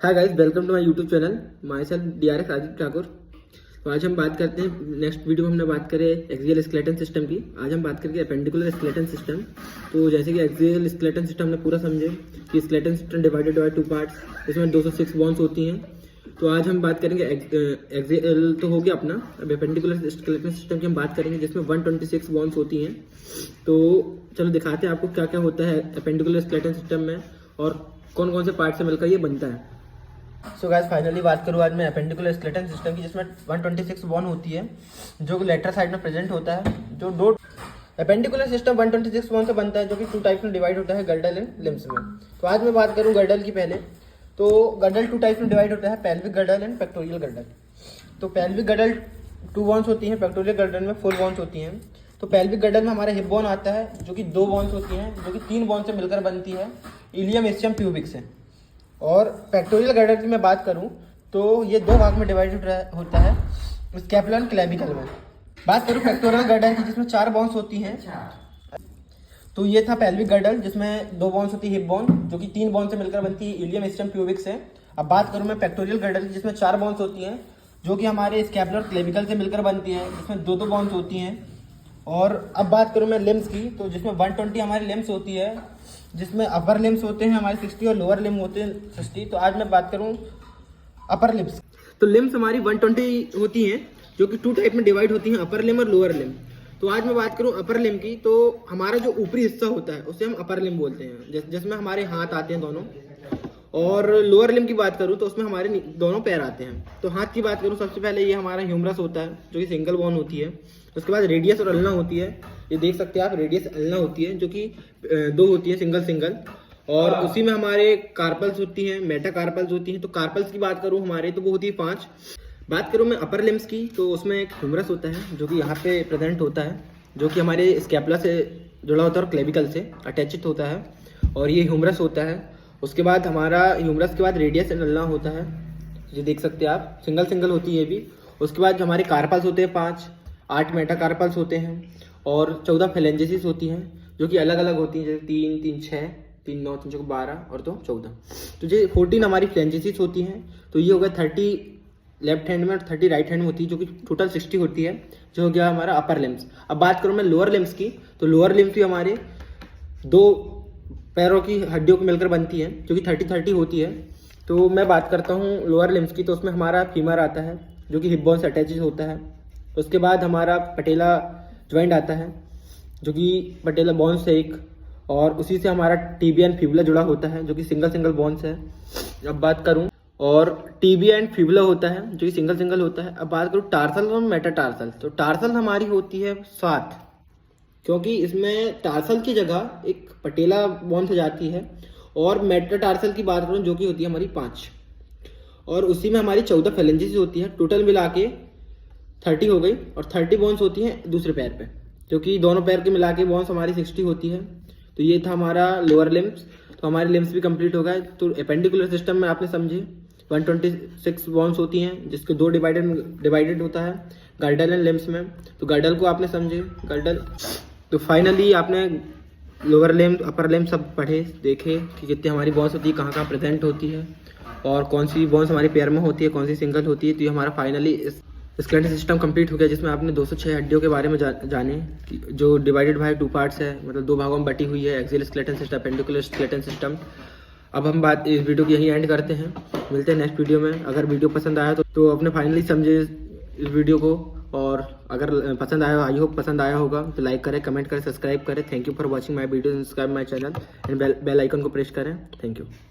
Hi guys, welcome to my YouTube channel. Myself DRX Rajeev Thakur. तो आज हम बात करते हैं, नेक्स्ट वीडियो में हमने बात करें एक्सियल स्केलेटन सिस्टम की। आज हम बात करेंगे एपेंडिकुलर स्केलेटन सिस्टम। तो जैसे कि एक्सियल स्केलेटन सिस्टम हमने पूरा समझे कि skeleton system divided by two parts, इसमें 206 बोन्स होती हैं। तो आज हम बात करेंगे एक्सियल तो हो गया अपना, अब एपेंडिकुलर स्केलेटन सिस्टम की हम बात करेंगे जिसमें 126 बोन्स होती हैं। तो चलो दिखाते हैं आपको क्या क्या होता है एपेंडिकुलर स्केलेटन सिस्टम में और कौन कौन से पार्ट से मिलकर ये बनता है। सो गाइस, फाइनली बात करूँ आज मैं एपेंडिकुलर स्केलेटन सिस्टम की, जिसमें 126 बोन होती है जो कि लेटरल साइड में प्रेजेंट होता है। जो दो एपेंडिकुलर सिस्टम 126 बोन से बनता है जो कि टू टाइप्स में डिवाइड होता है, गर्डल एंड लिम्स में। तो आज मैं बात करूँ गर्डल की पहले। तो गर्डल टू टाइप्स में डिवाइड होता है, pelvic girdle and pectoral girdle. तो पेल्विक गर्डल 2 बोन्स होती हैं, पेक्टोरियल गर्डल में 4 बोन्स होती हैं। तो पेल्विक गर्डल में हमारा हिप बोन आता है जो कि 2 बोन्स होती हैं, जो कि 3 बोन से मिलकर बनती है, इलियम इस्चियम प्यूबिक से। और पेक्टोरियल गर्डल की मैं बात करूं तो ये 2 भाग में डिवाइड होता है, स्कैपुला एंड क्लेविकल में। बात करूं पेक्टोरियल गर्डल की जिसमें 4 बोन्स होती हैं। तो ये था पेल्विक गर्डल जिसमें 2 बोन्स होती है, हिप बोन जो कि 3 बोन से मिलकर बनती है, इलियम इस्चियम प्यूबिक से। अब बात करूं मैं पेक्टोरियल गर्डल की जिसमें 4 बोन्स होती हैं जो कि हमारे स्कैपुला और क्लेविकल से मिलकर बनती है, जिसमें 2-2 बोन्स होती हैं। और अब बात करूं मैं लिम्स की, तो जिसमें 120 हमारी लिम्स होती है, जिसमें अपर लिम्स होते हैं हमारे 60 और लोअर लिम होते हैं 60। तो आज मैं बात करूं अपर लिम्स। तो लिम्स हमारी 120 होती हैं जो कि 2 टाइप में डिवाइड होती हैं, अपर लिम और लोअर लिम। तो आज मैं बात करूं अपर लिम की, तो हमारा जो ऊपरी हिस्सा होता है उसे हम अपर लिम बोलते हैं, जिसमें हमारे हाथ आते हैं दोनों। और लोअर लिम की बात करूं तो उसमें हमारे दोनों पैर आते हैं। तो हाथ की बात करूं, सबसे पहले ये हमारा ह्यूमरस होता है जो कि सिंगल बोन होती है। उसके बाद रेडियस और अल्ना होती है, ये देख सकते हैं आप, रेडियस अल्ना होती है जो कि 2 होती है, सिंगल। और उसी में हमारे कार्पल्स होती हैं, मेटा कार्पल्स होती हैं। तो कार्पल्स की बात करूं हमारे तो वो होती है 5। बात करूं मैं अपर लिम्स की, तो उसमें एक ह्यूमरस होता है जो कि यहाँ पे प्रेजेंट होता है, जो कि हमारे स्कैपुला से जुड़ा होता है और क्लेविकल से अटैचिड होता है, और ये ह्यूमरस होता है। उसके बाद हमारा ह्यूमरस के बाद रेडियस एंड अल्ना होता है, ये देख सकते हैं आप, सिंगल होती है ये भी। उसके बाद हमारे कार्पल्स होते हैं 5, 8 मेटा कार्पल्स होते हैं, और 14 फेलेंजेसिस होती हैं जो कि अलग अलग होती हैं, जैसे 3, 3, 6, 3, 9, 3, 12 और 2, 14। तो ये 14 हमारी फ्लेंजेसिस होती हैं। तो ये हो गया 30 लेफ्ट हैंड में और 30 राइट हैंड में होती है, जो कि टोटल 60 होती है, जो हो गया हमारा अपर लिम्स। अब बात करूँ मैं लोअर लिम्स की, तो लोअर लिम्स भी हमारे 2 पैरों की हड्डियों को मिलकर बनती है जो कि 30 होती है। तो मैं बात करता हूँ लोअर लिम्स की, तो उसमें हमारा फीमर आता है जो कि हिप बोन से अटैच होता है। उसके बाद हमारा पटेला ज्वाइंट आता है जो कि पटेला बोन से एक, और उसी से हमारा टीबिया एंड फिबुला जुड़ा होता है जो कि सिंगल बोन्स है। अब बात करूं, और टीबिया एंड फिबुला होता है जो कि सिंगल होता है। अब बात करूं टार्सल और मेटाटार्सल, तो टार्सल हमारी होती है 7, क्योंकि इसमें टार्सल की जगह एक पटेला बोन से जाती है। और मेटाटार्सल की बात करूं जो कि होती है हमारी 5, और उसी में हमारी 14 फेलेंजेस होती है। टोटल मिला के 30 हो गई, और 30 बोन्स होती हैं दूसरे पैर पे, क्योंकि दोनों पैर के मिला के बोन्स हमारी 60 होती है। तो ये था हमारा लोअर लिम्स। तो हमारे लिम्स भी कंप्लीट हो गए। तो एपेंडिकुलर सिस्टम में आपने समझे 126 बोन्स होती हैं, जिसके 2 डिवाइडेड होता है, गर्डल एंड लिम्स में। तो गर्डल को आपने समझे, गर्डल। तो फाइनली आपने लोअर लिम्स अपर लिम्स सब पढ़े, देखे कि कितनी हमारी बोन्स होती है, कहाँ प्रेजेंट होती है, और कौन सी बोन्स हमारे पैर में होती है, कौन सी सिंगल होती है। तो ये हमारा फाइनली स्केलेटन सिस्टम कंप्लीट हो गया, जिसमें आपने 206 हड्डियों के बारे में जाने, जो डिवाइडेड बाय 2 पार्ट्स है, मतलब 2 भागों में बटी हुई है, axial skeleton system, appendicular skeleton system. अब हम बात इस वीडियो की यहीं एंड करते हैं, मिलते हैं नेक्स्ट वीडियो में। अगर वीडियो पसंद आया तो अपने फाइनली समझे इस वीडियो को, और अगर पसंद आया, आई होप पसंद आया होगा, तो लाइक करें, कमेंट करें, सब्सक्राइब करें। Thank you for watching my video, subscribe my channel and bell icon को प्रेस करें। Thank you.